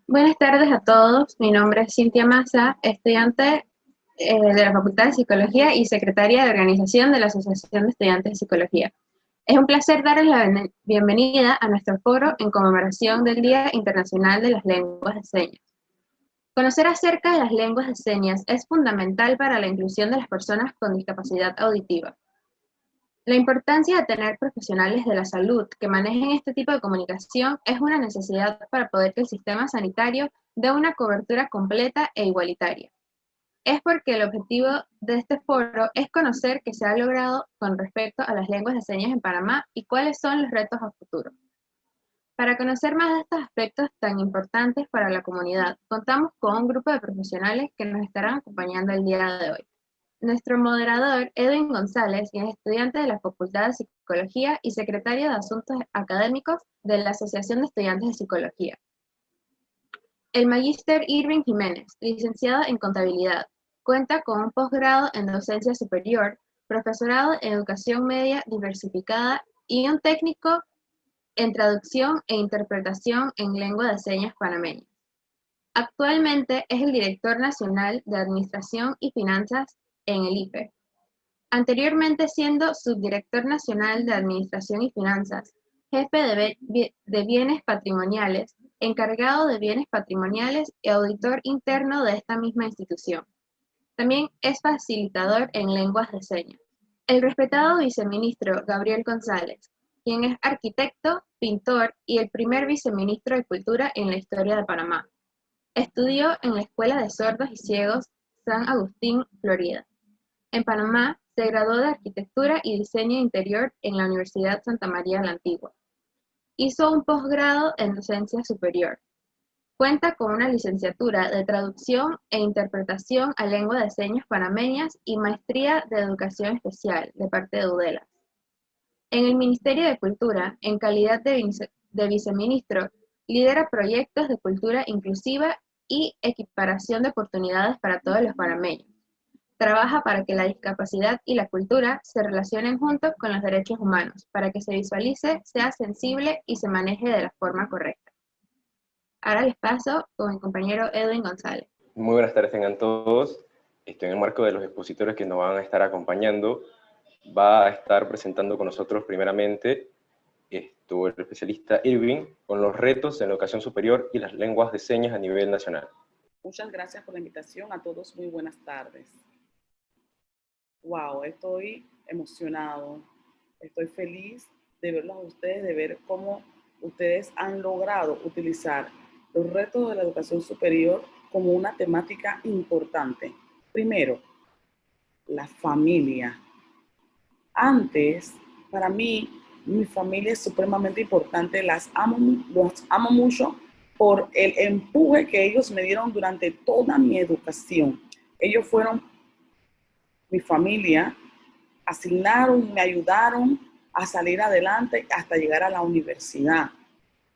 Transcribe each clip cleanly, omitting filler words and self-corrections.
Buenas tardes a todos. Mi nombre es Cintia Maza, estudiante de la Facultad de Psicología y secretaria de organización de la Asociación de Estudiantes de Psicología. Es un placer darles la bienvenida a nuestro foro en conmemoración del Día Internacional de las Lenguas de Señas. Conocer acerca de las lenguas de señas es fundamental para la inclusión de las personas con discapacidad auditiva. La importancia de tener profesionales de la salud que manejen este tipo de comunicación es una necesidad para poder que el sistema sanitario dé una cobertura completa e igualitaria. Es porque el objetivo de este foro es conocer qué se ha logrado con respecto a las lenguas de señas en Panamá y cuáles son los retos a futuro. Para conocer más de estos aspectos tan importantes para la comunidad, contamos con un grupo de profesionales que nos estarán acompañando el día de hoy. Nuestro moderador, Edwin González, es estudiante de la Facultad de Psicología y secretario de Asuntos Académicos de la Asociación de Estudiantes de Psicología. El magíster Irving Jiménez, licenciado en Contabilidad, cuenta con un posgrado en Docencia Superior, profesorado en Educación Media Diversificada y un técnico en Traducción e Interpretación en Lengua de Señas Panameña. Actualmente es el Director Nacional de Administración y Finanzas en el IPE. Anteriormente siendo Subdirector Nacional de Administración y Finanzas, jefe de Bienes Patrimoniales, encargado de Bienes Patrimoniales y auditor interno de esta misma institución. También es facilitador en lenguas de señas. El respetado viceministro Gabriel González, quien es arquitecto, pintor y el primer viceministro de Cultura en la historia de Panamá. Estudió en la Escuela de Sordos y Ciegos San Agustín, Florida. En Panamá, se graduó de Arquitectura y Diseño Interior en la Universidad Santa María la Antigua. Hizo un posgrado en Docencia Superior. Cuenta con una licenciatura de Traducción e Interpretación a Lengua de Señas Panameñas y Maestría de Educación Especial de parte de UDELA. En el Ministerio de Cultura, en calidad de viceministro, lidera proyectos de cultura inclusiva y equiparación de oportunidades para todos los panameños. Trabaja para que la discapacidad y la cultura se relacionen juntos con los derechos humanos, para que se visualice, sea sensible y se maneje de la forma correcta. Ahora les paso con mi compañero Edwin González. Muy buenas tardes tengan todos. En el marco de los expositores que nos van a estar acompañando, va a estar presentando con nosotros primeramente el especialista Irving con los retos en la educación superior y las lenguas de señas a nivel nacional. Muchas gracias por la invitación. A todos muy buenas tardes. Wow, estoy emocionado. Estoy feliz de verlos a ustedes, de ver cómo ustedes han logrado utilizar los retos de la educación superior como una temática importante. Primero, la familia. Antes, para mí, mi familia es supremamente importante. Los amo mucho por el empuje que ellos me dieron durante toda mi educación. Ellos fueron mi familia, asignaron, me ayudaron a salir adelante hasta llegar a la universidad,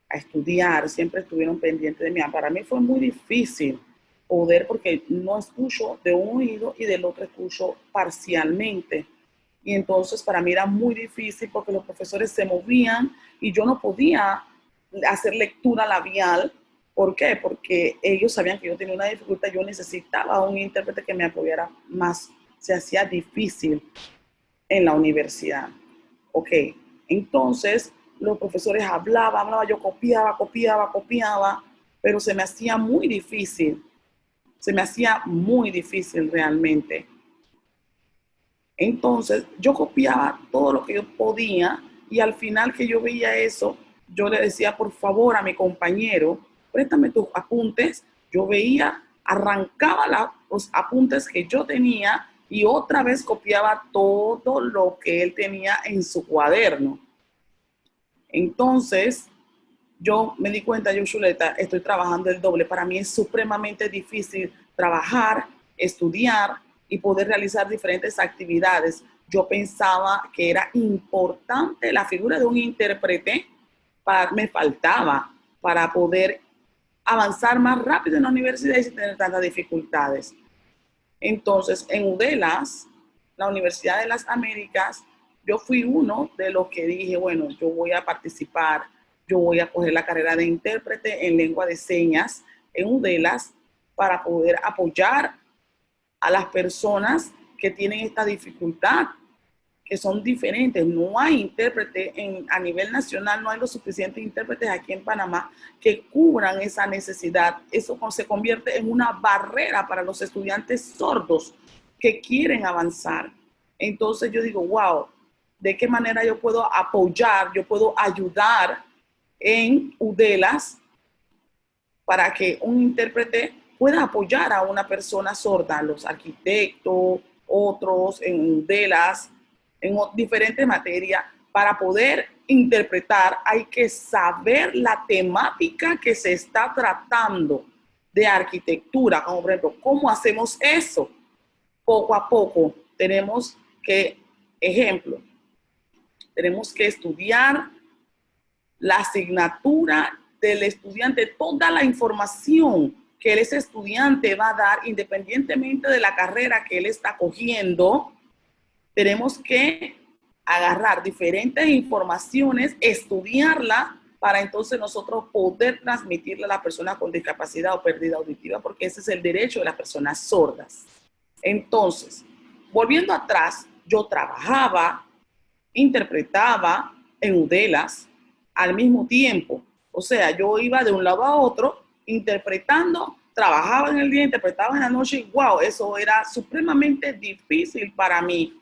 a estudiar, siempre estuvieron pendientes de mí. Para mí fue muy difícil poder, porque no escucho de un oído y del otro escucho parcialmente. Y entonces para mí era muy difícil porque los profesores se movían y yo no podía hacer lectura labial. ¿Por qué? Porque ellos sabían que yo tenía una dificultad, yo necesitaba un intérprete que me apoyara más. Se hacía difícil en la universidad. Ok, entonces los profesores hablaban, yo copiaba, pero se me hacía muy difícil. Se me hacía muy difícil realmente. Entonces yo copiaba todo lo que yo podía y al final que yo veía eso, yo le decía, por favor, a mi compañero, préstame tus apuntes. Yo veía, arrancaba los apuntes que yo tenía y otra vez copiaba todo lo que él tenía en su cuaderno. Entonces, yo me di cuenta, yo, Chuleta, estoy trabajando el doble. Para mí es supremamente difícil trabajar, estudiar y poder realizar diferentes actividades. Yo pensaba que era importante la figura de un intérprete, me faltaba para poder avanzar más rápido en la universidad y sin tener tantas dificultades. Entonces, en UDELAS, la Universidad de las Américas, yo fui uno de los que dije, bueno, yo voy a participar, yo voy a coger la carrera de intérprete en lengua de señas en UDELAS para poder apoyar a las personas que tienen esta dificultad, que son diferentes. No hay intérpretes a nivel nacional, no hay los suficientes intérpretes aquí en Panamá que cubran esa necesidad. Eso se convierte en una barrera para los estudiantes sordos que quieren avanzar. Entonces yo digo, wow, ¿de qué manera yo puedo apoyar, yo puedo ayudar en UDELAS para que un intérprete pueda apoyar a una persona sorda, los arquitectos, otros en UDELAS, en diferentes materias? Para poder interpretar hay que saber la temática que se está tratando de arquitectura, como por ejemplo, ¿cómo hacemos eso? Poco a poco tenemos que, ejemplo, tenemos que estudiar la asignatura del estudiante, toda la información que ese estudiante va a dar, independientemente de la carrera que él está cogiendo. Tenemos que agarrar diferentes informaciones, estudiarla, para entonces nosotros poder transmitirla a la persona con discapacidad o pérdida auditiva, porque ese es el derecho de las personas sordas. Entonces, volviendo atrás, yo trabajaba, interpretaba en UDELAS al mismo tiempo. O sea, yo iba de un lado a otro interpretando, trabajaba en el día, interpretaba en la noche, y wow, eso era supremamente difícil para mí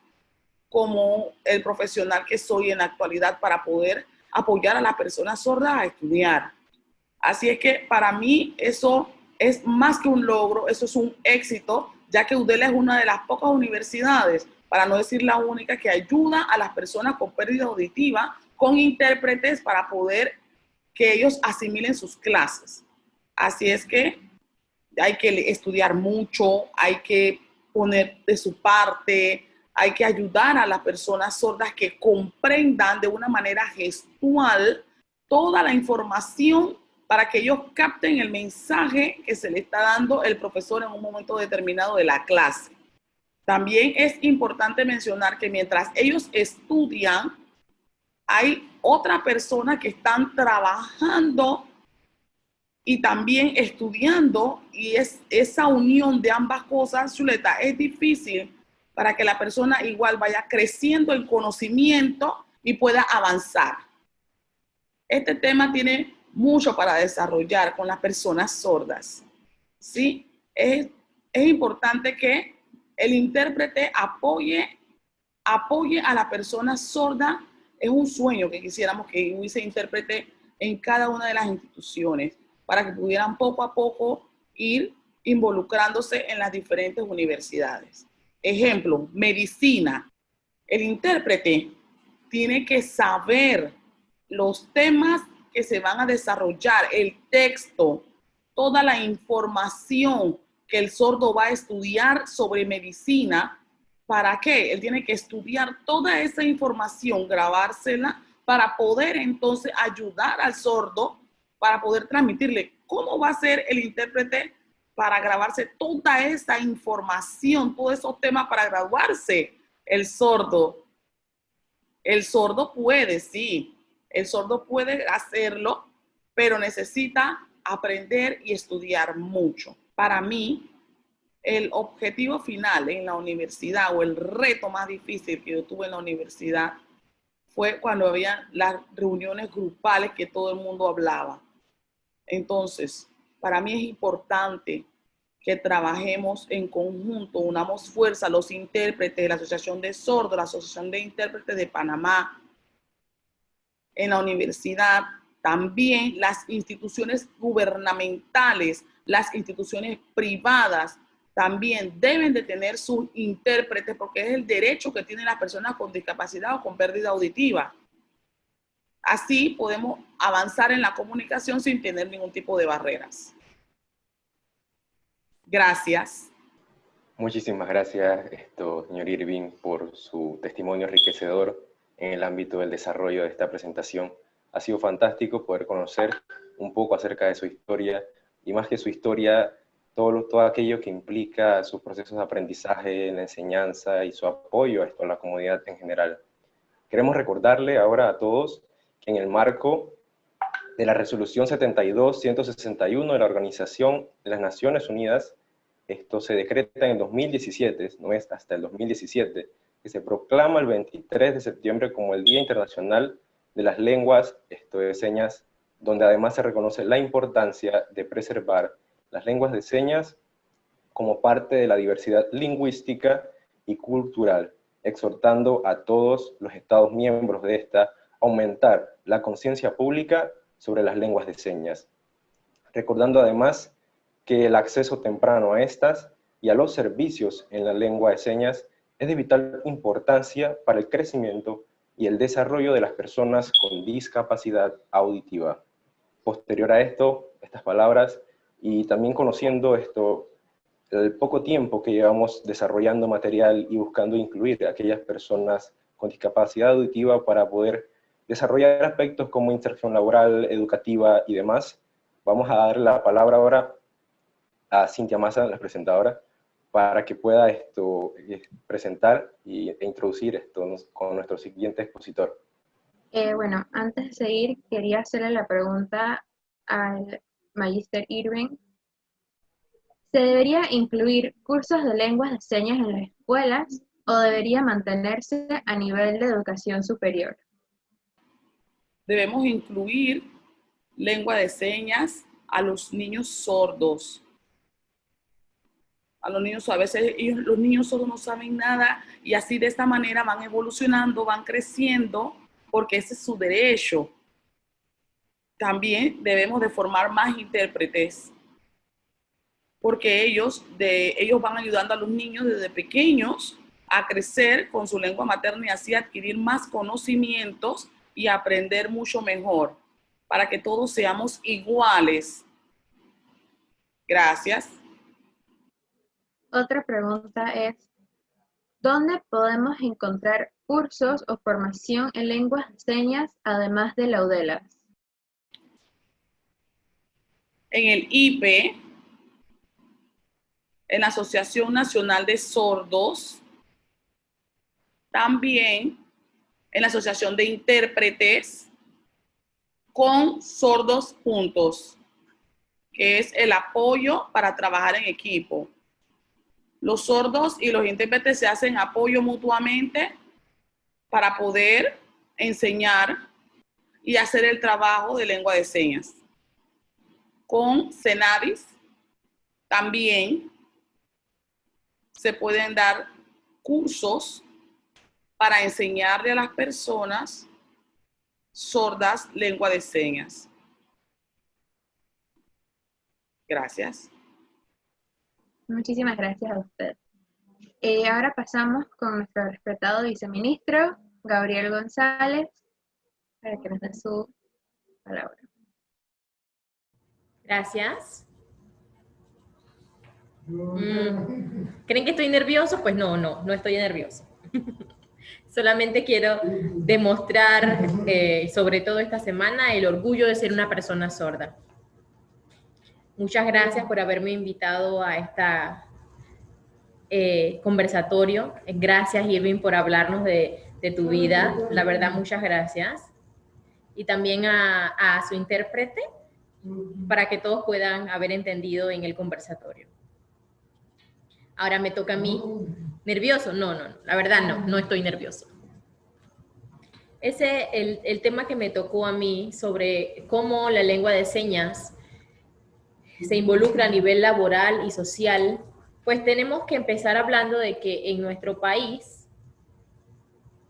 como el profesional que soy en la actualidad para poder apoyar a las personas sordas a estudiar. Así es que para mí eso es más que un logro, eso es un éxito, ya que UDELAS es una de las pocas universidades, para no decir la única, que ayuda a las personas con pérdida auditiva con intérpretes para poder que ellos asimilen sus clases. Así es que hay que estudiar mucho, hay que poner de su parte, hay que ayudar a las personas sordas que comprendan de una manera gestual toda la información para que ellos capten el mensaje que se le está dando el profesor en un momento determinado de la clase. También es importante mencionar que mientras ellos estudian, hay otra persona que están trabajando y también estudiando, y es esa unión de ambas cosas, Chuleta, es difícil para que la persona igual vaya creciendo en conocimiento y pueda avanzar. Este tema tiene mucho para desarrollar con las personas sordas. ¿Sí? Es importante que el intérprete apoye a la persona sorda. Es un sueño que quisiéramos que hubiese intérprete en cada una de las instituciones, para que pudieran poco a poco ir involucrándose en las diferentes universidades. Ejemplo, medicina. El intérprete tiene que saber los temas que se van a desarrollar, el texto, toda la información que el sordo va a estudiar sobre medicina. ¿Para qué? Él tiene que estudiar toda esa información, grabársela, para poder entonces ayudar al sordo, para poder transmitirle. ¿Cómo va a ser el intérprete para grabarse toda esa información, todos esos temas para graduarse el sordo? El sordo puede, sí, el sordo puede hacerlo, pero necesita aprender y estudiar mucho. Para mí, el objetivo final en la universidad, o el reto más difícil que yo tuve en la universidad, fue cuando había las reuniones grupales que todo el mundo hablaba. Entonces, para mí es importante que trabajemos en conjunto, unamos fuerza, los intérpretes, la Asociación de Sordos, la Asociación de Intérpretes de Panamá, en la universidad, también las instituciones gubernamentales, las instituciones privadas, también deben de tener sus intérpretes, porque es el derecho que tienen las personas con discapacidad o con pérdida auditiva. Así podemos avanzar en la comunicación sin tener ningún tipo de barreras. Gracias. Muchísimas gracias, señor Irving, por su testimonio enriquecedor en el ámbito del desarrollo de esta presentación. Ha sido fantástico poder conocer un poco acerca de su historia, y más que su historia, todo aquello que implica sus procesos de aprendizaje, la enseñanza y su apoyo a la comunidad en general. Queremos recordarle ahora a todos que en el marco de la Resolución 72-161 de la Organización de las Naciones Unidas. Esto se decreta en el 2017, no es hasta el 2017, que se proclama el 23 de septiembre como el Día Internacional de las Lenguas de Señas, donde además se reconoce la importancia de preservar las lenguas de señas como parte de la diversidad lingüística y cultural, exhortando a todos los Estados miembros de esta a aumentar la conciencia pública sobre las lenguas de señas, recordando además que el acceso temprano a estas y a los servicios en la lengua de señas es de vital importancia para el crecimiento y el desarrollo de las personas con discapacidad auditiva. Posterior a estas palabras, y también conociendo el poco tiempo que llevamos desarrollando material y buscando incluir a aquellas personas con discapacidad auditiva para poder desarrollar aspectos como inserción laboral, educativa y demás, vamos a dar la palabra ahora a Cintia Maza, la presentadora, para que pueda presentar e introducir con nuestro siguiente expositor. Bueno, antes de seguir, quería hacerle la pregunta al Magister Irving. ¿Se debería incluir cursos de lenguas de señas en las escuelas o debería mantenerse a nivel de educación superior? Debemos incluir lengua de señas a los niños sordos. A los niños, a veces los niños sordos no saben nada y así de esta manera van evolucionando, van creciendo, porque ese es su derecho. También debemos de formar más intérpretes, porque ellos van ayudando a los niños desde pequeños a crecer con su lengua materna y así adquirir más conocimientos y aprender mucho mejor, para que todos seamos iguales. Gracias. Otra pregunta es, ¿dónde podemos encontrar cursos o formación en lenguas de señas además de la UDELAS? En el IPE, en la Asociación Nacional de Sordos, también en la Asociación de Intérpretes, con Sordos Juntos, que es el apoyo para trabajar en equipo. Los sordos y los intérpretes se hacen apoyo mutuamente para poder enseñar y hacer el trabajo de lengua de señas. Con CENADIS también se pueden dar cursos para enseñarle a las personas sordas lengua de señas. Gracias. Muchísimas gracias a usted. Ahora pasamos con nuestro respetado viceministro, Gabriel González, para que nos dé su palabra. Gracias. ¿Creen que estoy nervioso? Pues no estoy nervioso. Solamente quiero demostrar, sobre todo esta semana, el orgullo de ser una persona sorda. Muchas gracias por haberme invitado a esta conversatorio. Gracias, Irving, por hablarnos de tu vida. La verdad, muchas gracias. Y también a su intérprete, para que todos puedan haber entendido en el conversatorio. Ahora me toca a mí. ¿Nervioso? No, la verdad no estoy nervioso. El tema que me tocó a mí sobre cómo la lengua de señas se involucra a nivel laboral y social, pues tenemos que empezar hablando de que en nuestro país,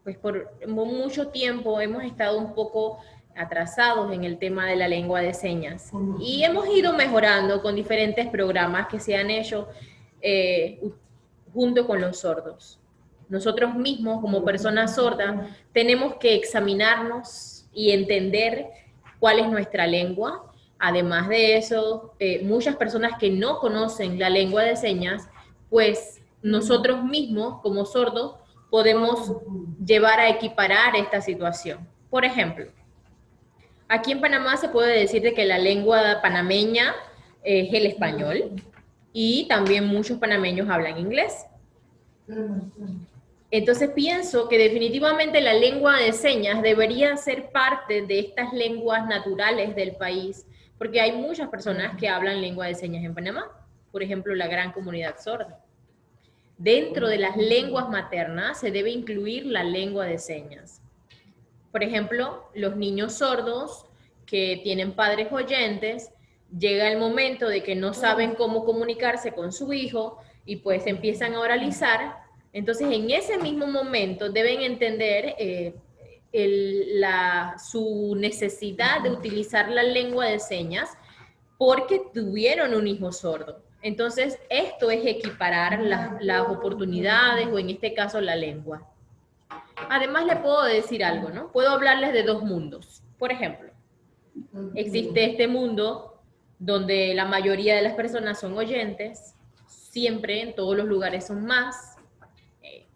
pues por mucho tiempo hemos estado un poco atrasados en el tema de la lengua de señas y hemos ido mejorando con diferentes programas que se han hecho junto con los sordos. Nosotros mismos, como personas sordas, tenemos que examinarnos y entender cuál es nuestra lengua. Además de eso, muchas personas que no conocen la lengua de señas, pues nosotros mismos, como sordos, podemos llevar a equiparar esta situación. Por ejemplo, aquí en Panamá se puede decir de que la lengua panameña es el español y también muchos panameños hablan inglés. Entonces pienso que definitivamente la lengua de señas debería ser parte de estas lenguas naturales del país, porque hay muchas personas que hablan lengua de señas en Panamá, por ejemplo, la gran comunidad sorda. Dentro de las lenguas maternas se debe incluir la lengua de señas. Por ejemplo, los niños sordos que tienen padres oyentes, llega el momento de que no saben cómo comunicarse con su hijo y pues empiezan a oralizar. Entonces, en ese mismo momento deben entender su necesidad de utilizar la lengua de señas porque tuvieron un hijo sordo. Entonces, esto es equiparar las oportunidades o en este caso la lengua. Además, le puedo decir algo, ¿no? Puedo hablarles de dos mundos. Por ejemplo, existe este mundo donde la mayoría de las personas son oyentes, siempre en todos los lugares son más,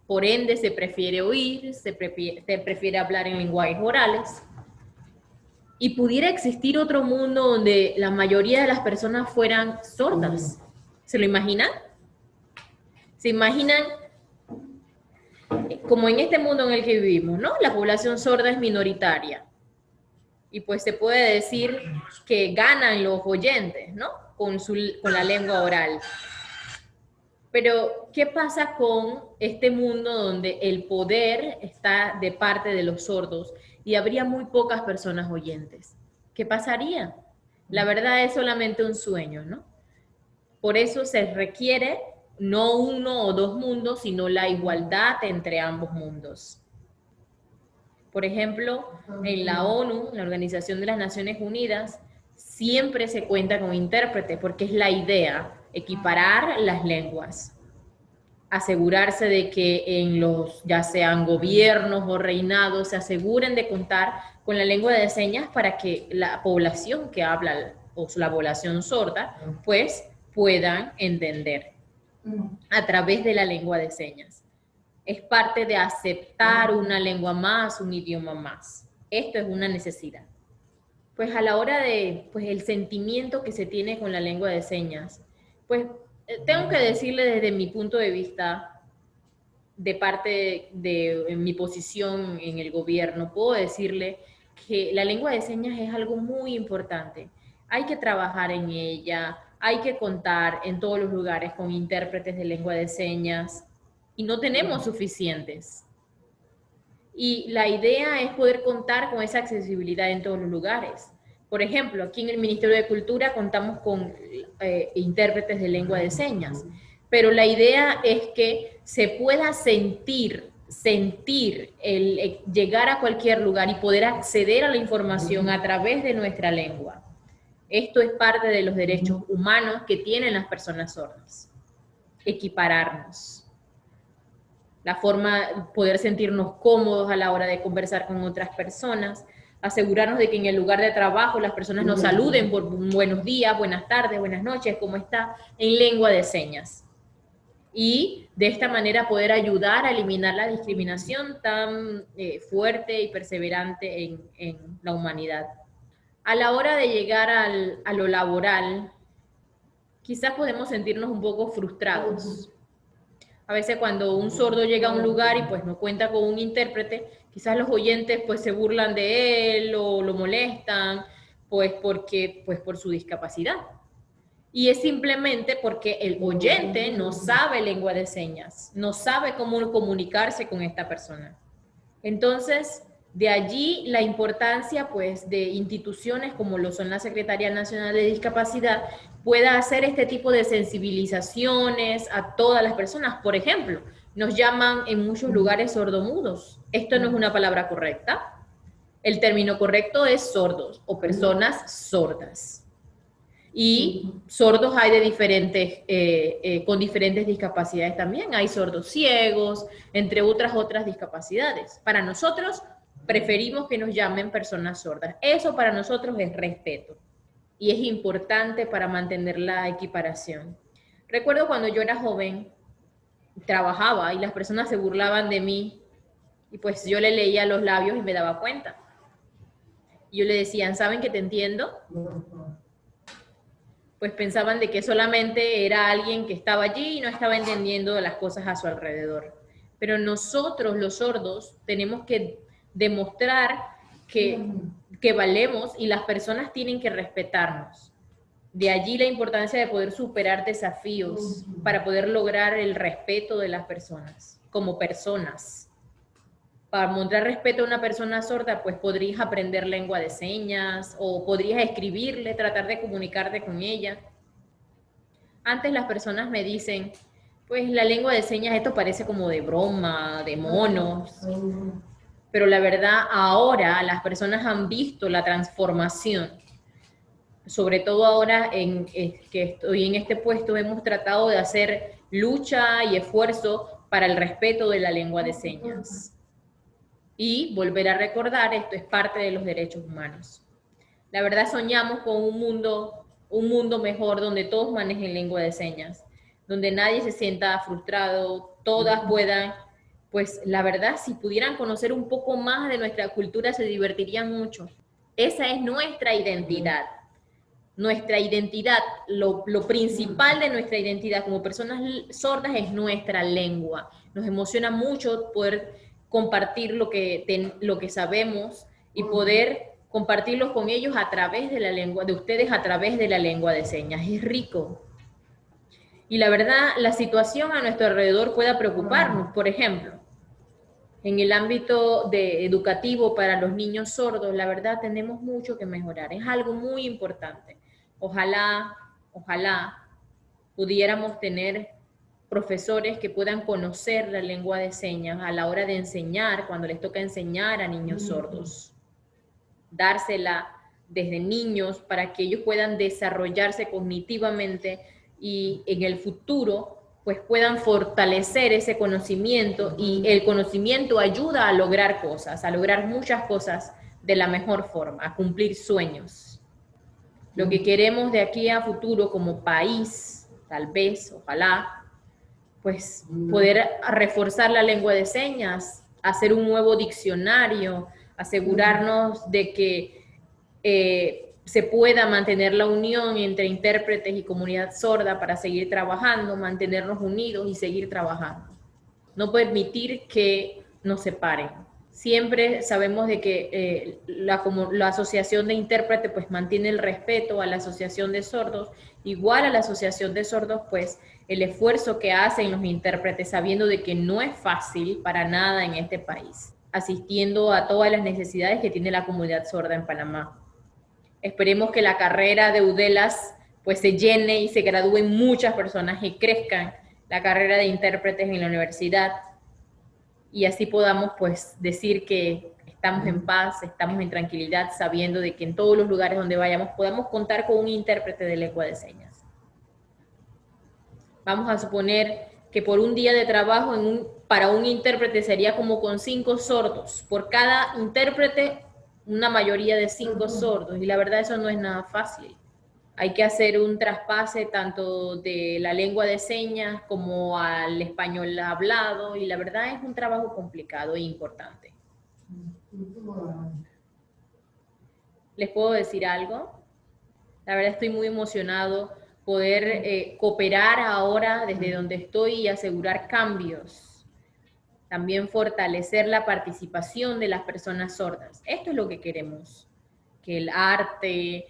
por ende se prefiere oír, se prefiere hablar en lenguajes orales. Y pudiera existir otro mundo donde la mayoría de las personas fueran sordas. ¿Se lo imaginan? ¿Se imaginan? Como en este mundo en el que vivimos, ¿no? La población sorda es minoritaria. Y pues se puede decir que ganan los oyentes, ¿no? Con la lengua oral. Pero, ¿qué pasa con este mundo donde el poder está de parte de los sordos y habría muy pocas personas oyentes? ¿Qué pasaría? La verdad es solamente un sueño, ¿no? Por eso se requiere no uno o dos mundos, sino la igualdad entre ambos mundos. Por ejemplo, en la ONU, la Organización de las Naciones Unidas, siempre se cuenta con intérprete, porque es la idea, equiparar las lenguas. Asegurarse de que en los, ya sean gobiernos o reinados, se aseguren de contar con la lengua de señas para que la población que habla, o la población sorda, pues puedan entender a través de la lengua de señas. Es parte de aceptar una lengua más, un idioma más. Esto es una necesidad. Pues a la hora de, pues el sentimiento que se tiene con la lengua de señas, pues tengo que decirle desde mi punto de vista, de parte de mi posición en el gobierno, puedo decirle que la lengua de señas es algo muy importante. Hay que trabajar en ella, hay que contar en todos los lugares con intérpretes de lengua de señas y no tenemos suficientes. Y la idea es poder contar con esa accesibilidad en todos los lugares. Por ejemplo, aquí en el Ministerio de Cultura contamos con intérpretes de lengua de señas, pero la idea es que se pueda sentir el llegar a cualquier lugar y poder acceder a la información a través de nuestra lengua. Esto es parte de los derechos humanos que tienen las personas sordas. Equipararnos. La forma, poder sentirnos cómodos a la hora de conversar con otras personas, asegurarnos de que en el lugar de trabajo las personas nos saluden por buenos días, buenas tardes, buenas noches, ¿cómo está? En lengua de señas. Y de esta manera poder ayudar a eliminar la discriminación tan fuerte y perseverante en la humanidad. A la hora de llegar a lo laboral, quizás podemos sentirnos un poco frustrados. A veces cuando un sordo llega a un lugar y pues no cuenta con un intérprete, quizás los oyentes pues se burlan de él o lo molestan pues por su discapacidad. Y es simplemente porque el oyente no sabe lengua de señas, no sabe cómo comunicarse con esta persona. Entonces, de allí la importancia pues de instituciones como lo son la Secretaría Nacional de Discapacidad pueda hacer este tipo de sensibilizaciones a todas las personas. Por ejemplo, nos llaman en muchos lugares sordomudos. Esto no es una palabra correcta. El término correcto es sordos o personas sordas. Y sordos hay de diferentes, con diferentes discapacidades también. Hay sordos ciegos, entre otras discapacidades. Para nosotros, preferimos que nos llamen personas sordas. Eso para nosotros es respeto. Y es importante para mantener la equiparación. Recuerdo cuando yo era joven, trabajaba y las personas se burlaban de mí. Y pues yo le leía los labios y me daba cuenta. Y yo le decía, ¿saben que te entiendo? Pues pensaban de que solamente era alguien que estaba allí y no estaba entendiendo las cosas a su alrededor. pero nosotros los sordos tenemos que demostrar que valemos y las personas tienen que respetarnos. De allí la importancia de poder superar desafíos para poder lograr el respeto de las personas, como personas. Para mostrar respeto a una persona sorda, pues podrías aprender lengua de señas o podrías escribirle, tratar de comunicarte con ella. Antes las personas me dicen, pues la lengua de señas, esto parece como de broma, de monos. Pero la verdad, ahora las personas han visto la transformación. Sobre todo ahora que estoy en este puesto, hemos tratado de hacer lucha y esfuerzo para el respeto de la lengua de señas. Y volver a recordar, esto es parte de los derechos humanos. La verdad soñamos con un mundo mejor donde todos manejen lengua de señas, donde nadie se sienta frustrado, todas puedan, pues la verdad, si pudieran conocer un poco más de nuestra cultura, se divertirían mucho. Esa es nuestra identidad. Nuestra identidad, lo principal de nuestra identidad como personas sordas es nuestra lengua. Nos emociona mucho poder compartir lo que sabemos y poder compartirlo con ellos a través de la lengua, de ustedes a través de la lengua de señas. Es rico. Y la verdad, la situación a nuestro alrededor pueda preocuparnos. Por ejemplo, en el ámbito educativo para los niños sordos, la verdad tenemos mucho que mejorar. Es algo muy importante. Ojalá pudiéramos tener profesores que puedan conocer la lengua de señas a la hora de enseñar, cuando les toca enseñar a niños sordos. Dársela desde niños para que ellos puedan desarrollarse cognitivamente y en el futuro pues puedan fortalecer ese conocimiento, y el conocimiento ayuda a lograr cosas, a lograr muchas cosas de la mejor forma, a cumplir sueños. Lo que queremos de aquí a futuro como país, tal vez, ojalá, pues poder reforzar la lengua de señas, hacer un nuevo diccionario, asegurarnos de que se pueda mantener la unión entre intérpretes y comunidad sorda para seguir trabajando, mantenernos unidos y seguir trabajando. No permitir que nos separen. Siempre sabemos de que la asociación de intérpretes pues mantiene el respeto a la asociación de sordos, igual a la asociación de sordos pues el esfuerzo que hacen los intérpretes, sabiendo de que no es fácil para nada en este país, asistiendo a todas las necesidades que tiene la comunidad sorda en Panamá. Esperemos que la carrera de UDELAS pues se llene y se gradúen muchas personas y crezcan la carrera de intérpretes en la universidad, y así podamos pues decir que estamos en paz, estamos en tranquilidad, sabiendo de que en todos los lugares donde vayamos podamos contar con un intérprete de lengua de señas. Vamos a suponer que por un día de trabajo para un intérprete sería como con 5 sordos. Por cada intérprete, una mayoría de 5 sordos. Y la verdad eso no es nada fácil. Hay que hacer un traspase tanto de la lengua de señas como al español hablado, y la verdad es un trabajo complicado e importante. ¿Les puedo decir algo? La verdad estoy muy emocionado poder cooperar ahora desde donde estoy y asegurar cambios. También fortalecer la participación de las personas sordas. Esto es lo que queremos, que el arte,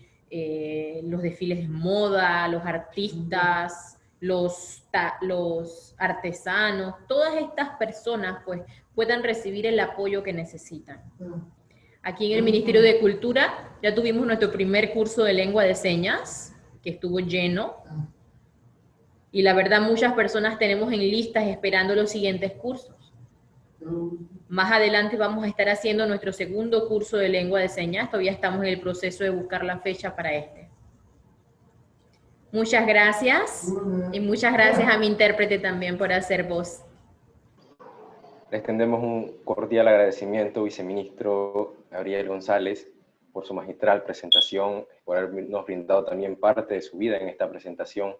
los desfiles de moda, los artistas, los artesanos, todas estas personas pues puedan recibir el apoyo que necesitan. Aquí en el Ministerio de Cultura ya tuvimos nuestro primer curso de lengua de señas, que estuvo lleno, y la verdad muchas personas tenemos en listas esperando los siguientes cursos. Más adelante vamos a estar haciendo nuestro segundo curso de lengua de señas. Todavía estamos en el proceso de buscar la fecha para este. Muchas gracias, y muchas gracias a mi intérprete también por hacer voz. Le extendemos un cordial agradecimiento, viceministro Gabriel González, por su magistral presentación, por habernos brindado también parte de su vida en esta presentación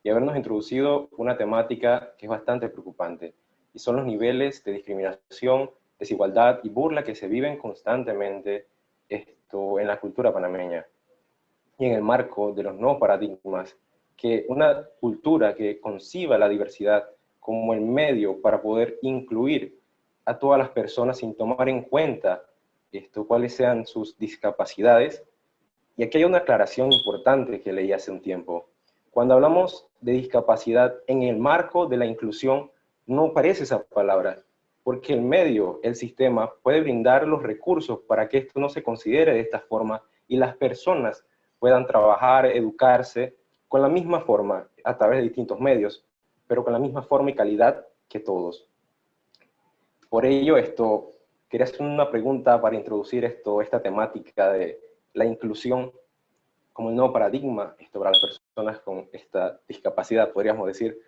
y habernos introducido una temática que es bastante preocupante, y son los niveles de discriminación, desigualdad y burla que se viven constantemente en la cultura panameña. Y en el marco de los nuevos paradigmas, que una cultura que conciba la diversidad como el medio para poder incluir a todas las personas sin tomar en cuenta cuáles sean sus discapacidades. Y aquí hay una aclaración importante que leí hace un tiempo. Cuando hablamos de discapacidad en el marco de la inclusión, no aparece esa palabra, porque el medio, el sistema, puede brindar los recursos para que esto no se considere de esta forma y las personas puedan trabajar, educarse con la misma forma, a través de distintos medios, pero con la misma forma y calidad que todos. Por ello, quería hacer una pregunta para introducir esta temática de la inclusión como el nuevo paradigma para las personas con esta discapacidad, podríamos decir.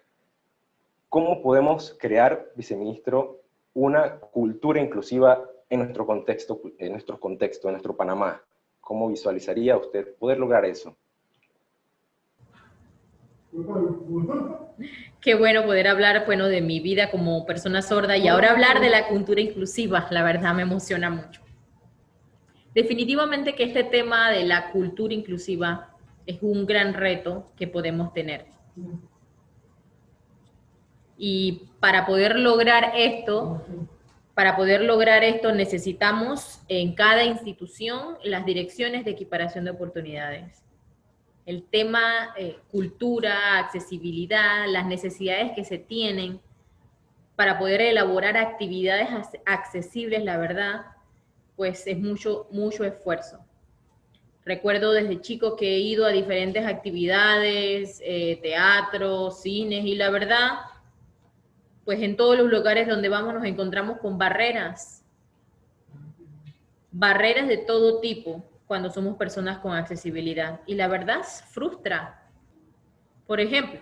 ¿Cómo podemos crear, viceministro, una cultura inclusiva en nuestro contexto, en nuestro Panamá? ¿Cómo visualizaría usted poder lograr eso? Qué bueno poder hablar, bueno, de mi vida como persona sorda y ahora hablar de la cultura inclusiva, la verdad me emociona mucho. Definitivamente que este tema de la cultura inclusiva es un gran reto que podemos tener. Y para poder lograr esto necesitamos en cada institución las direcciones de equiparación de oportunidades. El tema cultura, accesibilidad, las necesidades que se tienen para poder elaborar actividades accesibles, la verdad, pues es mucho esfuerzo. Recuerdo desde chico que he ido a diferentes actividades, teatro, cines, y la verdad, pues en todos los lugares donde vamos nos encontramos con barreras de todo tipo cuando somos personas con accesibilidad. Y la verdad frustra. Por ejemplo,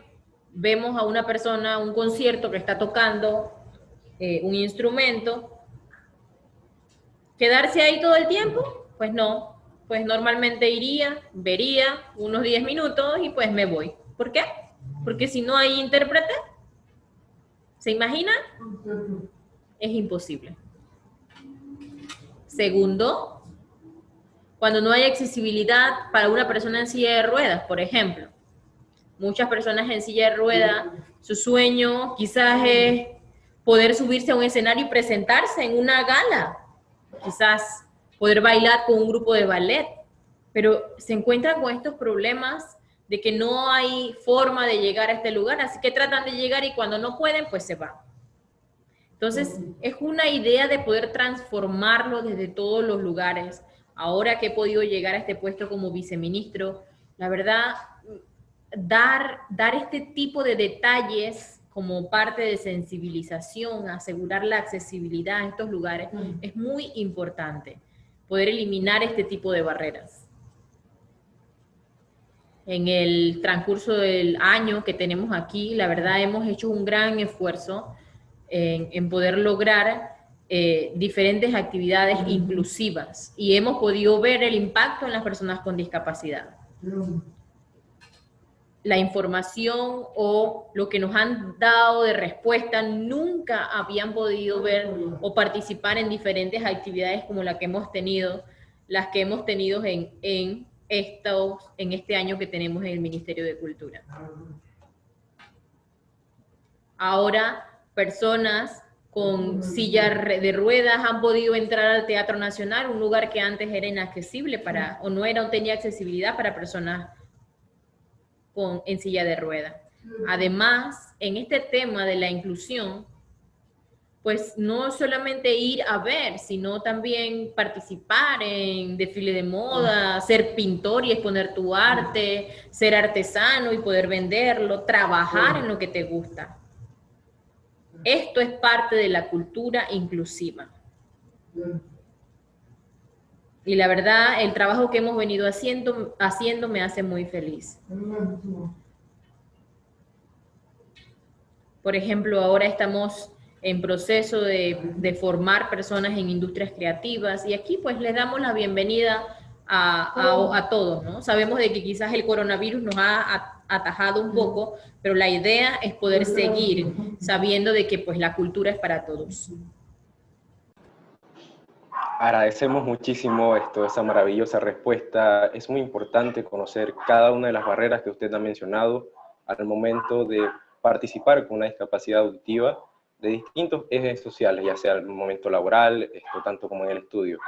vemos a una persona, un concierto que está tocando un instrumento, ¿quedarse ahí todo el tiempo? Pues no, pues normalmente vería unos 10 minutos y pues me voy. ¿Por qué? Porque si no hay intérprete, ¿se imagina? Es imposible. Segundo, cuando no hay accesibilidad para una persona en silla de ruedas, por ejemplo. Muchas personas en silla de ruedas, su sueño quizás es poder subirse a un escenario y presentarse en una gala. Quizás poder bailar con un grupo de ballet. Pero se encuentran con estos problemas de que no hay forma de llegar a este lugar, así que tratan de llegar y cuando no pueden, pues se van. Entonces, es una idea de poder transformarlo desde todos los lugares. Ahora que he podido llegar a este puesto como viceministro, la verdad, dar este tipo de detalles como parte de sensibilización, asegurar la accesibilidad a estos lugares, es muy importante. Poder eliminar este tipo de barreras. En el transcurso del año que tenemos aquí, la verdad hemos hecho un gran esfuerzo en poder lograr diferentes actividades inclusivas y hemos podido ver el impacto en las personas con discapacidad. La información o lo que nos han dado de respuesta nunca habían podido ver o participar en diferentes actividades como las que hemos tenido en este año que tenemos en el Ministerio de Cultura. Ahora, personas con silla de ruedas han podido entrar al Teatro Nacional, un lugar que antes era inaccesible o no tenía accesibilidad para personas en silla de ruedas. Además, en este tema de la inclusión, pues no solamente ir a ver, sino también participar en desfile de moda, ser pintor y exponer tu arte, ser artesano y poder venderlo, trabajar en lo que te gusta. Esto es parte de la cultura inclusiva. Y la verdad, el trabajo que hemos venido haciendo me hace muy feliz. Por ejemplo, ahora estamos en proceso de formar personas en industrias creativas y aquí pues les damos la bienvenida a todos, ¿no? Sabemos de que quizás el coronavirus nos ha atajado un poco, pero la idea es poder seguir sabiendo de que pues la cultura es para todos. Agradecemos muchísimo esa maravillosa respuesta. Es muy importante conocer cada una de las barreras que usted ha mencionado al momento de participar con una discapacidad auditiva de distintos ejes sociales, ya sea en el momento laboral, tanto como en el estudio.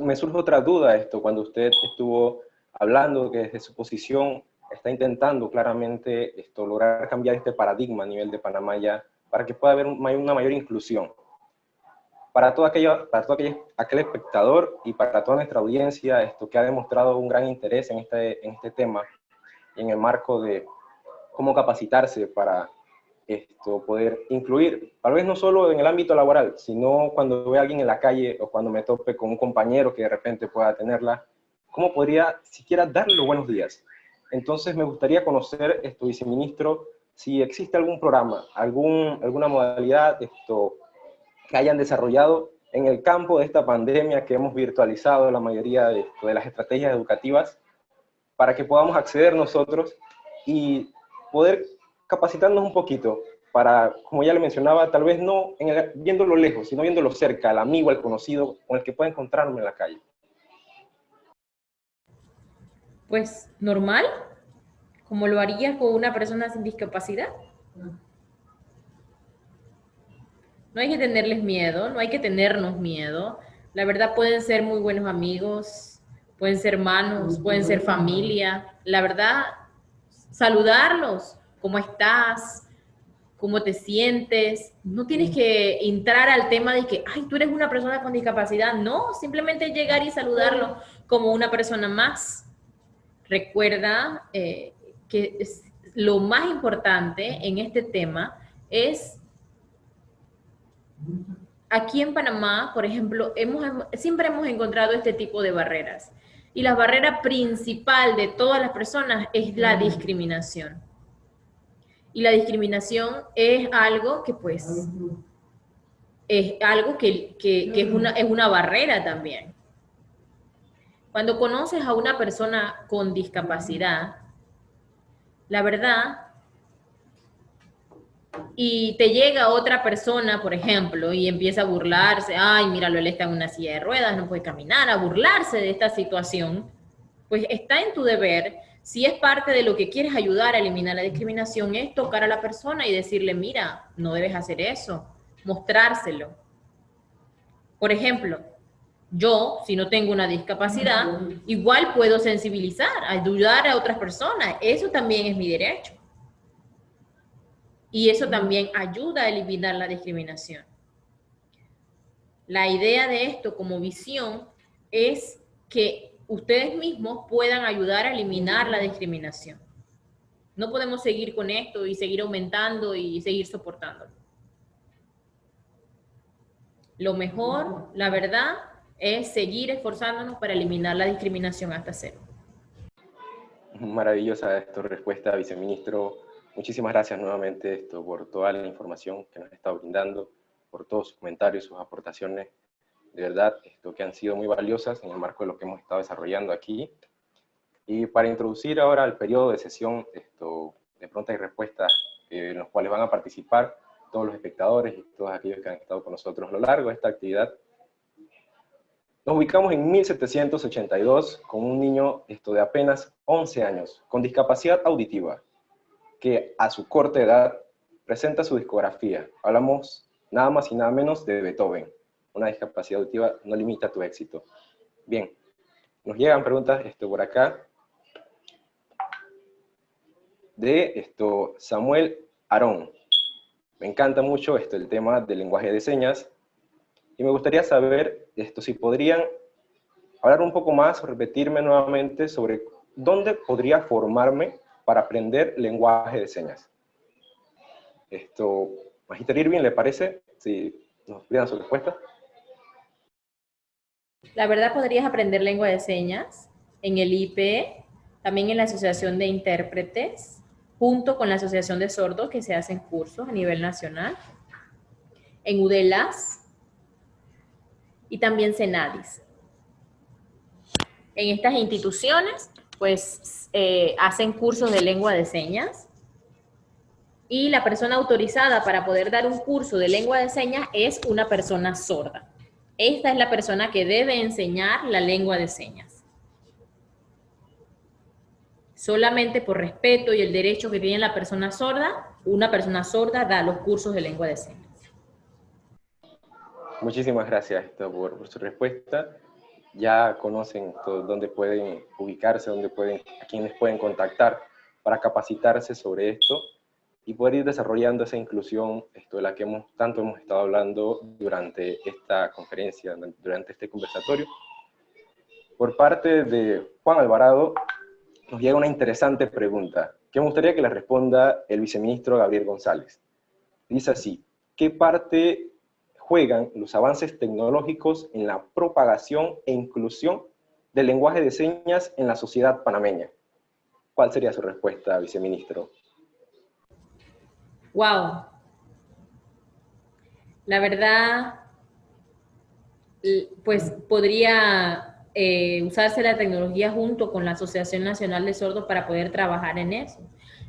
Me surge otra duda cuando usted estuvo hablando que desde su posición está intentando claramente lograr cambiar este paradigma a nivel de Panamá ya, para que pueda haber una mayor inclusión. Para aquel espectador y para toda nuestra audiencia, que ha demostrado un gran interés en este tema, y en el marco de cómo capacitarse para poder incluir, tal vez no solo en el ámbito laboral, sino cuando ve a alguien en la calle o cuando me tope con un compañero que de repente pueda tenerla, ¿cómo podría siquiera darle los buenos días? Entonces me gustaría conocer, viceministro, si existe algún programa, alguna modalidad que hayan desarrollado en el campo de esta pandemia que hemos virtualizado la mayoría de las estrategias educativas, para que podamos acceder nosotros y poder capacitarnos un poquito para, como ya le mencionaba, tal vez no viéndolo lejos, sino viéndolo cerca, al amigo, al conocido, con el que pueda encontrarme en la calle. Pues normal, como lo haría con una persona sin discapacidad. No hay que tenerles miedo, no hay que tenernos miedo. La verdad pueden ser muy buenos amigos, pueden ser hermanos, pueden ser familia. La verdad, saludarlos, ¿cómo estás? ¿Cómo te sientes? No tienes que entrar al tema de que, ay, tú eres una persona con discapacidad. No, simplemente llegar y saludarlo como una persona más. Recuerda que lo más importante en este tema es, aquí en Panamá, por ejemplo, siempre hemos encontrado este tipo de barreras. Y la barrera principal de todas las personas es la discriminación. Y la discriminación es algo que, pues, es algo que es una barrera también. Cuando conoces a una persona con discapacidad, la verdad, y te llega otra persona, por ejemplo, y empieza a burlarse, ay, míralo, él está en una silla de ruedas, no puede caminar, a burlarse de esta situación, pues está en tu deber, si es parte de lo que quieres ayudar a eliminar la discriminación, es tocar a la persona y decirle, mira, no debes hacer eso, mostrárselo. Por ejemplo, yo, si no tengo una discapacidad, igual puedo sensibilizar, ayudar a otras personas, eso también es mi derecho. Y eso también ayuda a eliminar la discriminación. La idea de esto como visión es que ustedes mismos puedan ayudar a eliminar la discriminación. No podemos seguir con esto y seguir aumentando y seguir soportándolo. Lo mejor, la verdad, es seguir esforzándonos para eliminar la discriminación hasta cero. Maravillosa respuesta, viceministro. Muchísimas gracias nuevamente por toda la información que nos está brindando, por todos sus comentarios, sus aportaciones, de verdad, que han sido muy valiosas en el marco de lo que hemos estado desarrollando aquí. Y para introducir ahora el periodo de sesión de preguntas y respuestas, en los cuales van a participar todos los espectadores y todos aquellos que han estado con nosotros a lo largo de esta actividad. Nos ubicamos en 1782 con un niño de apenas 11 años, con discapacidad auditiva, que a su corta edad presenta su discografía. Hablamos nada más y nada menos de Beethoven. Una discapacidad auditiva no limita tu éxito. Bien, nos llegan preguntas por acá de Samuel Arón. Me encanta mucho el tema del lenguaje de señas y me gustaría saber si podrían hablar un poco más, repetirme nuevamente sobre dónde podría formarme para aprender lenguaje de señas. Magister Irving, ¿le parece? Si nos brindan su respuesta. La verdad, podrías aprender lengua de señas en el IPE, también en la Asociación de Intérpretes, junto con la Asociación de Sordos, que se hacen cursos a nivel nacional, en UDELAS y también CENADIS. En estas instituciones, pues, hacen cursos de lengua de señas y la persona autorizada para poder dar un curso de lengua de señas es una persona sorda. Esta es la persona que debe enseñar la lengua de señas. Solamente por respeto y el derecho que tiene la persona sorda, una persona sorda da los cursos de lengua de señas. Muchísimas gracias por su respuesta. Ya conocen dónde pueden ubicarse, a quienes pueden contactar para capacitarse sobre esto y poder ir desarrollando esa inclusión de la que tanto hemos estado hablando durante esta conferencia, durante este conversatorio. Por parte de Juan Alvarado, nos llega una interesante pregunta que me gustaría que la responda el viceministro Gabriel González. Dice así: ¿qué parte juegan los avances tecnológicos en la propagación e inclusión del lenguaje de señas en la sociedad panameña? ¿Cuál sería su respuesta, viceministro? Wow. La verdad, pues podría usarse la tecnología junto con la Asociación Nacional de Sordos para poder trabajar en eso.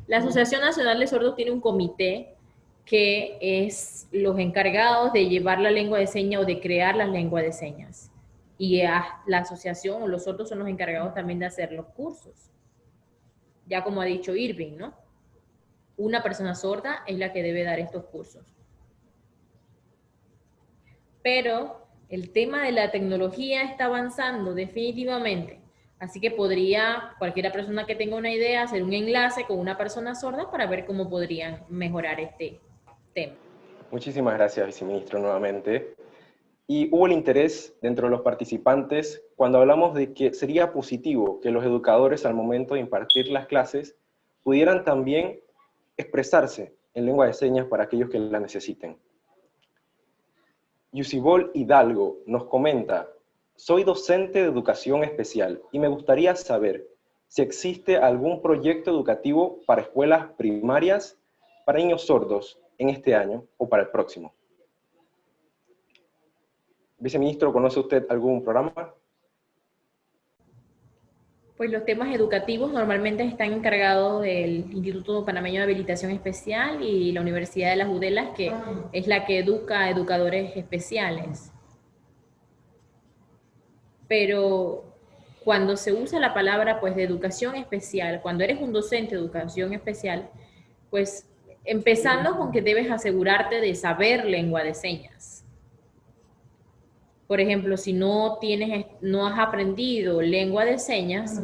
La Asociación Nacional de Sordos tiene un comité que es los encargados de llevar la lengua de señas o de crear la lengua de señas. Y la asociación o los sordos son los encargados también de hacer los cursos. Ya como ha dicho Irving, ¿no? Una persona sorda es la que debe dar estos cursos. Pero el tema de la tecnología está avanzando definitivamente. Así que podría cualquier persona que tenga una idea hacer un enlace con una persona sorda para ver cómo podrían mejorar este tema. Muchísimas gracias, viceministro, nuevamente. Y hubo el interés dentro de los participantes cuando hablamos de que sería positivo que los educadores al momento de impartir las clases pudieran también expresarse en lengua de señas para aquellos que la necesiten. Yusibol Hidalgo nos comenta: soy docente de educación especial y me gustaría saber si existe algún proyecto educativo para escuelas primarias para niños sordos en este año o para el próximo. Viceministro, ¿conoce usted algún programa? Pues los temas educativos normalmente están encargados del Instituto Panameño de Habilitación Especial y la Universidad de las Udelas, que es la que educa a educadores especiales. Pero cuando se usa la palabra pues de educación especial, cuando eres un docente de educación especial, pues empezando con que debes asegurarte de saber lengua de señas. Por ejemplo, si no has aprendido lengua de señas,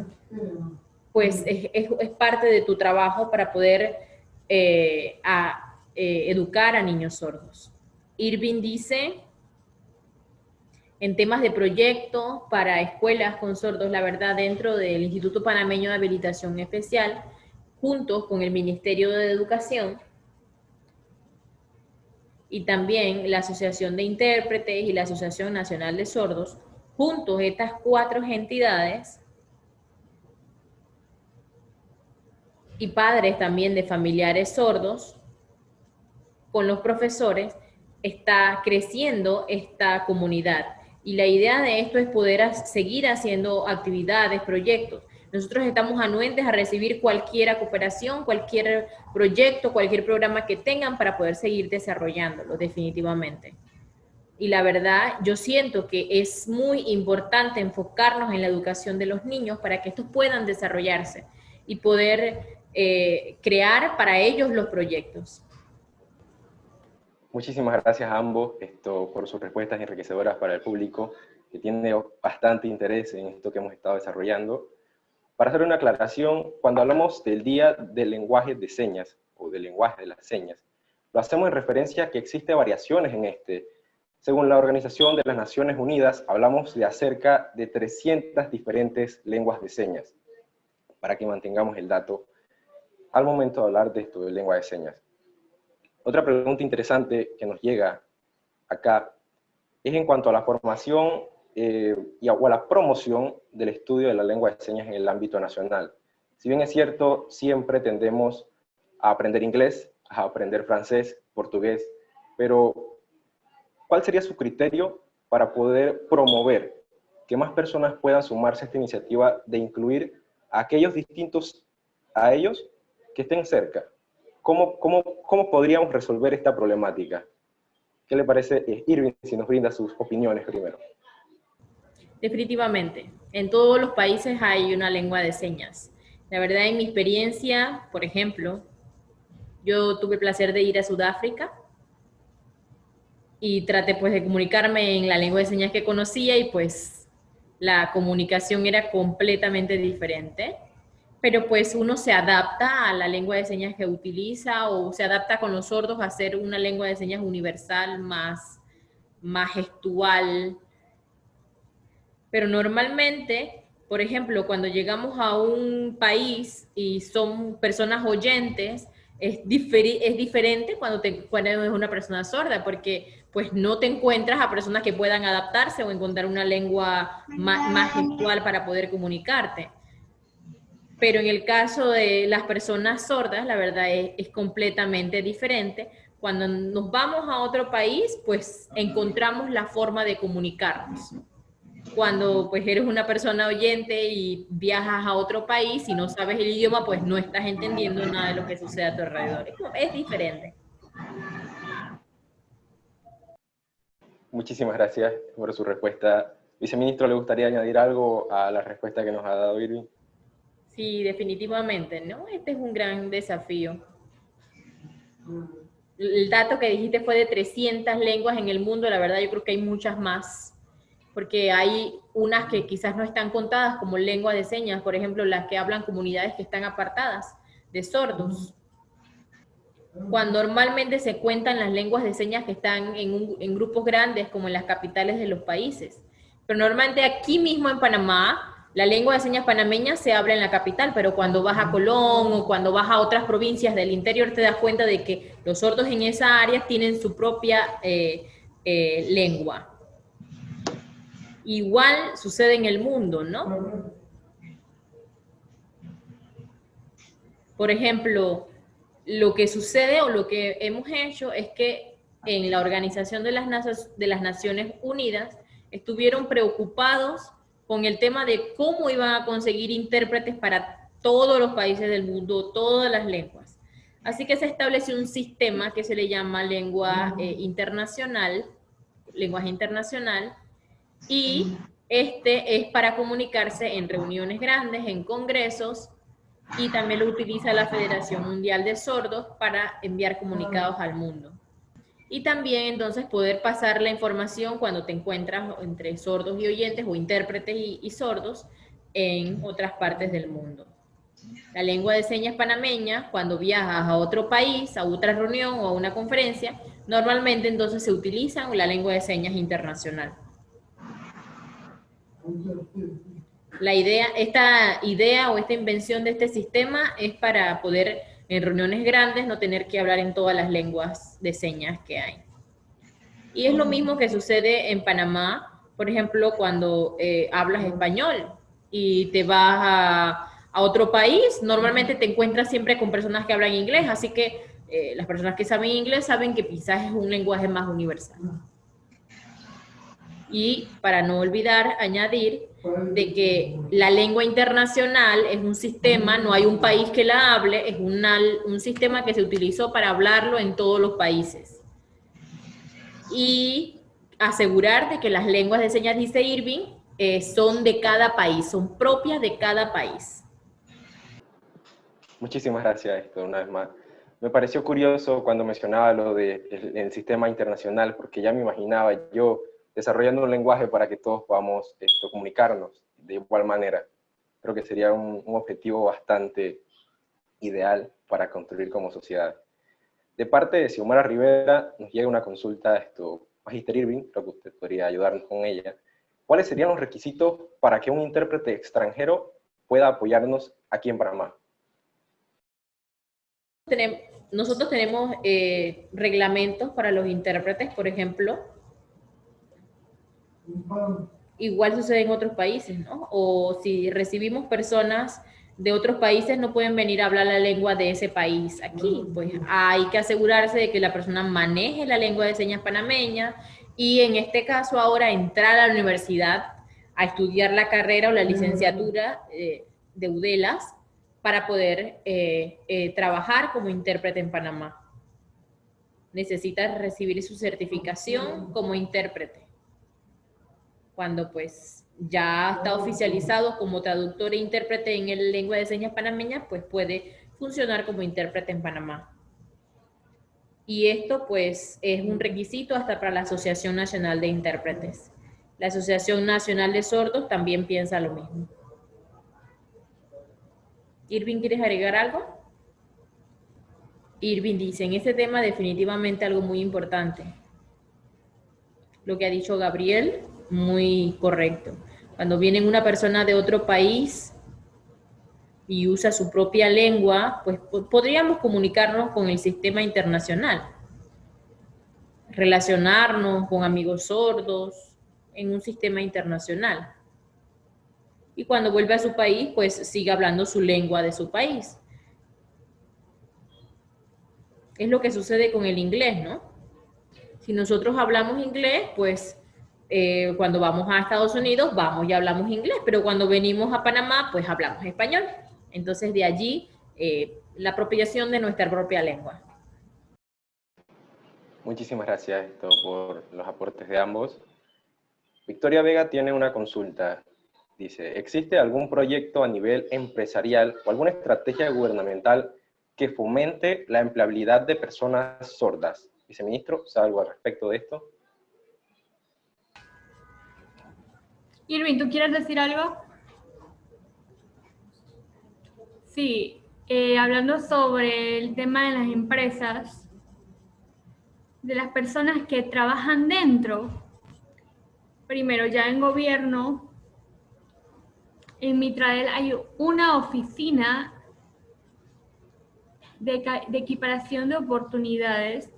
pues es parte de tu trabajo para poder educar a niños sordos. Irving dice, en temas de proyectos para escuelas con sordos, la verdad, dentro del Instituto Panameño de Habilitación Especial, juntos con el Ministerio de Educación, y también la Asociación de Intérpretes y la Asociación Nacional de Sordos, juntos estas 4 entidades, y padres también de familiares sordos, con los profesores, está creciendo esta comunidad. Y la idea de esto es poder seguir haciendo actividades, proyectos. Nosotros estamos anuentes a recibir cualquier cooperación, cualquier proyecto, cualquier programa que tengan para poder seguir desarrollándolo definitivamente. Y la verdad, yo siento que es muy importante enfocarnos en la educación de los niños para que estos puedan desarrollarse y poder crear para ellos los proyectos. Muchísimas gracias a ambos por sus respuestas enriquecedoras para el público que tiene bastante interés en esto que hemos estado desarrollando. Para hacer una aclaración, cuando hablamos del Día del Lenguaje de Señas, o del lenguaje de las señas, lo hacemos en referencia a que existen variaciones en este. Según la Organización de las Naciones Unidas, hablamos de cerca de 300 diferentes lenguas de señas, para que mantengamos el dato al momento de hablar de esto, de lengua de señas. Otra pregunta interesante que nos llega acá es en cuanto a la formación o a la promoción del estudio de la lengua de señas en el ámbito nacional. Si bien es cierto, siempre tendemos a aprender inglés, a aprender francés, portugués, pero ¿cuál sería su criterio para poder promover que más personas puedan sumarse a esta iniciativa de incluir a aquellos distintos a ellos que estén cerca? ¿Cómo podríamos resolver esta problemática? ¿Qué le parece, Irving, si nos brinda sus opiniones primero? Definitivamente. En todos los países hay una lengua de señas. La verdad, en mi experiencia, por ejemplo, yo tuve el placer de ir a Sudáfrica y traté pues de comunicarme en la lengua de señas que conocía y pues la comunicación era completamente diferente. Pero pues uno se adapta a la lengua de señas que utiliza o se adapta con los sordos a hacer una lengua de señas universal, más gestual. Pero normalmente, por ejemplo, cuando llegamos a un país y son personas oyentes, es diferente cuando es una persona sorda, porque pues no te encuentras a personas que puedan adaptarse o encontrar una lengua más gestual para poder comunicarte. Pero en el caso de las personas sordas, la verdad es completamente diferente. Cuando nos vamos a otro país, pues encontramos la forma de comunicarnos. Cuando pues eres una persona oyente y viajas a otro país y no sabes el idioma, pues no estás entendiendo nada de lo que sucede a tu alrededor. Es diferente. Muchísimas gracias por su respuesta. Viceministro, ¿le gustaría añadir algo a la respuesta que nos ha dado Irving? Sí, definitivamente, ¿no? Este es un gran desafío. El dato que dijiste fue de 300 lenguas en el mundo, la verdad yo creo que hay muchas más, porque hay unas que quizás no están contadas como lengua de señas, por ejemplo, las que hablan comunidades que están apartadas de sordos. Cuando normalmente se cuentan las lenguas de señas que están en grupos grandes, como en las capitales de los países. Pero normalmente aquí mismo en Panamá, la lengua de señas panameña se habla en la capital, pero cuando vas a Colón o cuando vas a otras provincias del interior te das cuenta de que los sordos en esa área tienen su propia lengua. Igual sucede en el mundo, ¿no? Por ejemplo, lo que sucede o lo que hemos hecho es que en la Organización de las Naciones Unidas estuvieron preocupados con el tema de cómo iban a conseguir intérpretes para todos los países del mundo, todas las lenguas. Así que se estableció un sistema que se le llama lenguaje internacional, y este es para comunicarse en reuniones grandes, en congresos, y también lo utiliza la Federación Mundial de Sordos para enviar comunicados al mundo. Y también entonces poder pasar la información cuando te encuentras entre sordos y oyentes o intérpretes y sordos en otras partes del mundo. La lengua de señas panameña, cuando viajas a otro país, a otra reunión o a una conferencia, normalmente entonces se utiliza la lengua de señas internacional. Esta idea o esta invención de este sistema es para poder en reuniones grandes no tener que hablar en todas las lenguas de señas que hay. Y es lo mismo que sucede en Panamá, por ejemplo, cuando hablas español y te vas a otro país, normalmente te encuentras siempre con personas que hablan inglés, así que las personas que saben inglés saben que quizás es un lenguaje más universal. Y para no olvidar, añadir de que la lengua internacional es un sistema, no hay un país que la hable, es un sistema que se utilizó para hablarlo en todos los países. Y asegurar de que las lenguas de señas, dice Irving, son de cada país, son propias de cada país. Muchísimas gracias, Héctor, una vez más. Me pareció curioso cuando mencionaba lo del sistema internacional, porque ya me imaginaba yo desarrollando un lenguaje para que todos podamos comunicarnos de igual manera. Creo que sería un objetivo bastante ideal para construir como sociedad. De parte de Xiomara Rivera nos llega una consulta, Magister Irving, creo que usted podría ayudarnos con ella. ¿Cuáles serían los requisitos para que un intérprete extranjero pueda apoyarnos aquí en Panamá? Nosotros tenemos reglamentos para los intérpretes, por ejemplo. Igual sucede en otros países, ¿no? O si recibimos personas de otros países, no pueden venir a hablar la lengua de ese país aquí. Pues hay que asegurarse de que la persona maneje la lengua de señas panameña y en este caso ahora entrar a la universidad a estudiar la carrera o la licenciatura de UDELAS para poder trabajar como intérprete en Panamá. Necesita recibir su certificación como intérprete. cuando pues ya está oficializado como traductor e intérprete en el lengua de señas panameña, pues puede funcionar como intérprete en Panamá. Y esto pues es un requisito hasta para la Asociación Nacional de Intérpretes. La Asociación Nacional de Sordos también piensa lo mismo. Irving, ¿quieres agregar algo? Irving dice, en este tema definitivamente algo muy importante. Lo que ha dicho Gabriel, muy correcto. Cuando viene una persona de otro país y usa su propia lengua, pues podríamos comunicarnos con el sistema internacional, relacionarnos con amigos sordos en un sistema internacional. Y cuando vuelve a su país, pues sigue hablando su lengua de su país. Es lo que sucede con el inglés, ¿no? Si nosotros hablamos inglés, pues cuando vamos a Estados Unidos, vamos y hablamos inglés, pero cuando venimos a Panamá, pues hablamos español. Entonces, de allí la apropiación de nuestra propia lengua. Muchísimas gracias por los aportes de ambos. Victoria Vega tiene una consulta. Dice, ¿existe algún proyecto a nivel empresarial o alguna estrategia gubernamental que fomente la empleabilidad de personas sordas? Viceministro, ¿sabe algo al respecto de esto? Irving, ¿tú quieres decir algo? Sí, hablando sobre el tema de las empresas, de las personas que trabajan dentro, primero ya en gobierno, en Mitradel hay una oficina de equiparación de oportunidades.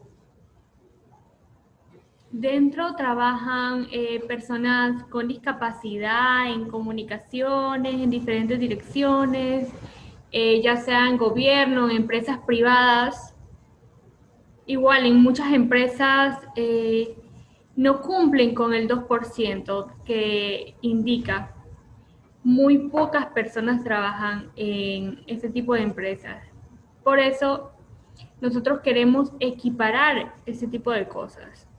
Dentro trabajan personas con discapacidad en comunicaciones, en diferentes direcciones, ya sea en gobierno, en empresas privadas. Igual, en muchas empresas no cumplen con el 2% que indica. Muy pocas personas trabajan en este tipo de empresas. Por eso, nosotros queremos equiparar ese tipo de cosas.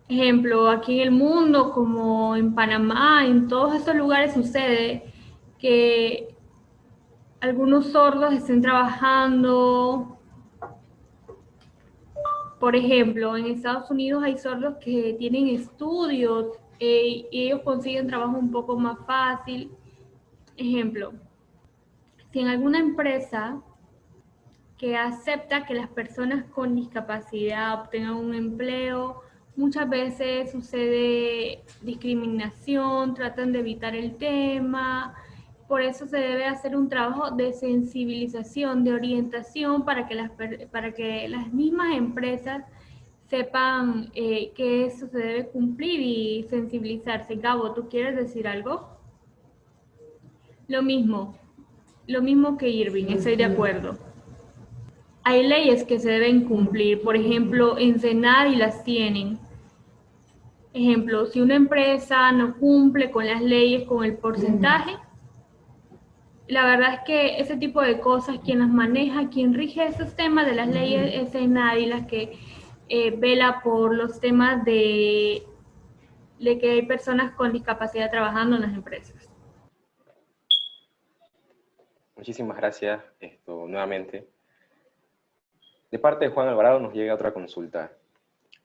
Ejemplo, aquí en el mundo, como en Panamá, en todos estos lugares sucede que algunos sordos estén trabajando. Por ejemplo, en Estados Unidos hay sordos que tienen estudios y ellos consiguen trabajo un poco más fácil. Ejemplo, si en alguna empresa que acepta que las personas con discapacidad obtengan un empleo, muchas veces sucede discriminación, tratan de evitar el tema. Por eso se debe hacer un trabajo de sensibilización, de orientación, para que las mismas empresas sepan que eso se debe cumplir y sensibilizarse. Gabo, ¿tú quieres decir algo? Lo mismo que Irving, estoy de acuerdo. Hay leyes que se deben cumplir, por ejemplo, en Senadi las tienen. Ejemplo, si una empresa no cumple con las leyes, con el porcentaje, la verdad es que ese tipo de cosas, quien las maneja, quien rige esos temas de las leyes es Senadi, la que vela por los temas de que hay personas con discapacidad trabajando en las empresas. Muchísimas gracias nuevamente. De parte de Juan Alvarado nos llega otra consulta.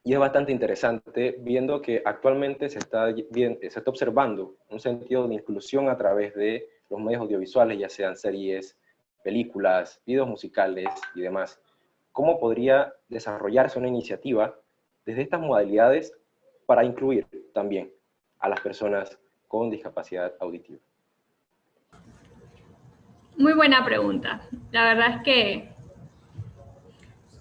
Y es bastante interesante viendo que actualmente se está observando un sentido de inclusión a través de los medios audiovisuales, ya sean series, películas, videos musicales y demás. ¿Cómo podría desarrollarse una iniciativa desde estas modalidades para incluir también a las personas con discapacidad auditiva? Muy buena pregunta. La verdad es que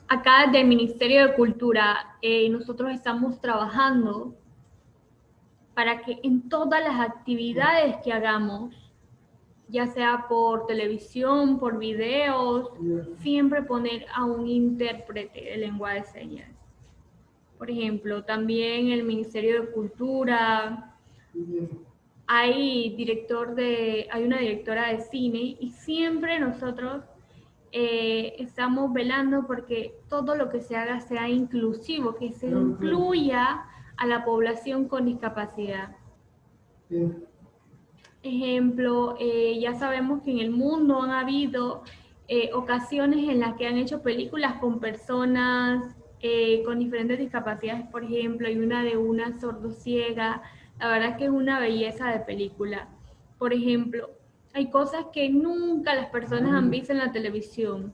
acá desde el Ministerio de Cultura nosotros estamos trabajando para que en todas las actividades que hagamos, ya sea por televisión, por videos, siempre poner a un intérprete de lengua de señas. Por ejemplo, también el Ministerio de Cultura, hay una directora de cine y siempre nosotros estamos velando porque todo lo que se haga sea inclusivo, que se incluya a la población con discapacidad. Ejemplo, ya sabemos que en el mundo han habido ocasiones en las que han hecho películas con personas con diferentes discapacidades. Por ejemplo, hay una de una sordociega. La verdad que es una belleza de película. Por ejemplo, hay cosas que nunca las personas han visto en la televisión,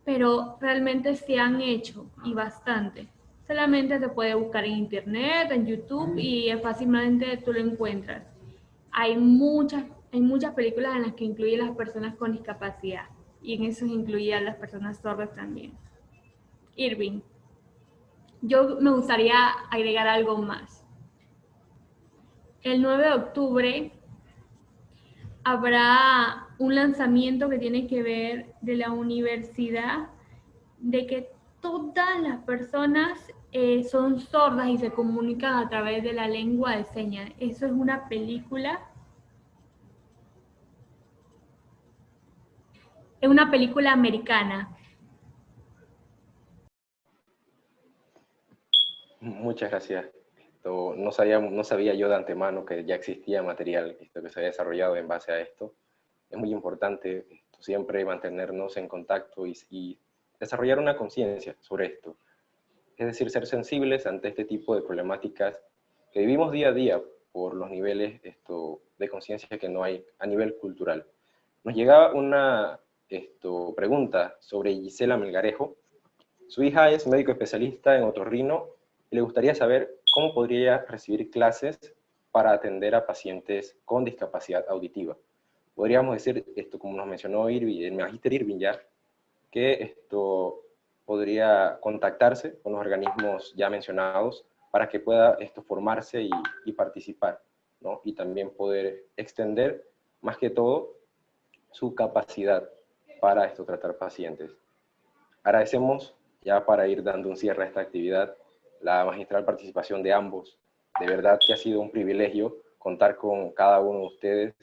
pero realmente se han hecho, y bastante. Solamente se puede buscar en internet, en YouTube, y fácilmente tú lo encuentras. Hay muchas películas en las que incluyen las personas con discapacidad, y en eso incluían las personas sordas también. Irving, yo me gustaría agregar algo más. El 9 de octubre habrá un lanzamiento que tiene que ver de la universidad, de que todas las personas son sordas y se comunican a través de la lengua de señas. Eso es una película. Es una película americana. Muchas gracias. No sabía yo de antemano que ya existía material que se había desarrollado en base a esto. Es muy importante siempre mantenernos en contacto y desarrollar una conciencia sobre esto. Es decir, ser sensibles ante este tipo de problemáticas que vivimos día a día por los niveles de conciencia que no hay a nivel cultural. Nos llegaba una pregunta sobre Gisela Melgarejo. Su hija es médico especialista en otorrino y le gustaría saber cómo podría recibir clases para atender a pacientes con discapacidad auditiva. Podríamos decir, como nos mencionó Irving, el magíster Irving ya, que podría contactarse con los organismos ya mencionados para que pueda formarse y participar, ¿no? Y también poder extender, más que todo, su capacidad para tratar pacientes. Agradecemos, ya para ir dando un cierre a esta actividad, la magistral participación de ambos. De verdad que ha sido un privilegio contar con cada uno de ustedes,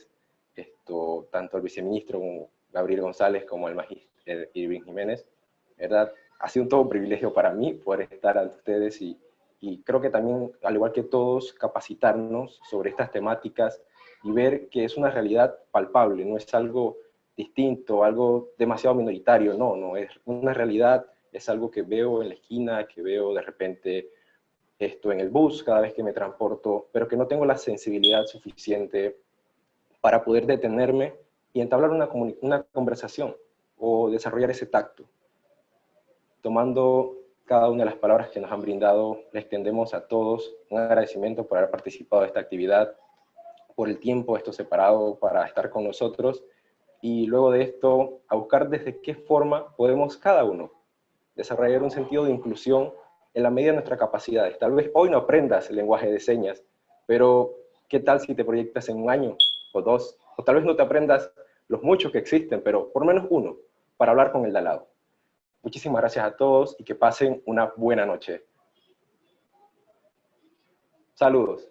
tanto el viceministro como Gabriel González como el magíster Irving Jiménez. ¿Verdad? Ha sido todo un privilegio para mí poder estar ante ustedes y creo que también, al igual que todos, capacitarnos sobre estas temáticas y ver que es una realidad palpable, no es algo distinto, algo demasiado minoritario, no, es una realidad, es algo que veo en la esquina, que veo de repente en el bus cada vez que me transporto, pero que no tengo la sensibilidad suficiente para poder detenerme y entablar una conversación o desarrollar ese tacto. Tomando cada una de las palabras que nos han brindado, le extendemos a todos un agradecimiento por haber participado de esta actividad, por el tiempo separado para estar con nosotros, y luego de esto, a buscar desde qué forma podemos cada uno desarrollar un sentido de inclusión en la medida de nuestras capacidades. Tal vez hoy no aprendas el lenguaje de señas, pero ¿qué tal si te proyectas en un año o dos? O tal vez no te aprendas los muchos que existen, pero por lo menos uno, para hablar con el de al lado. Muchísimas gracias a todos y que pasen una buena noche. Saludos.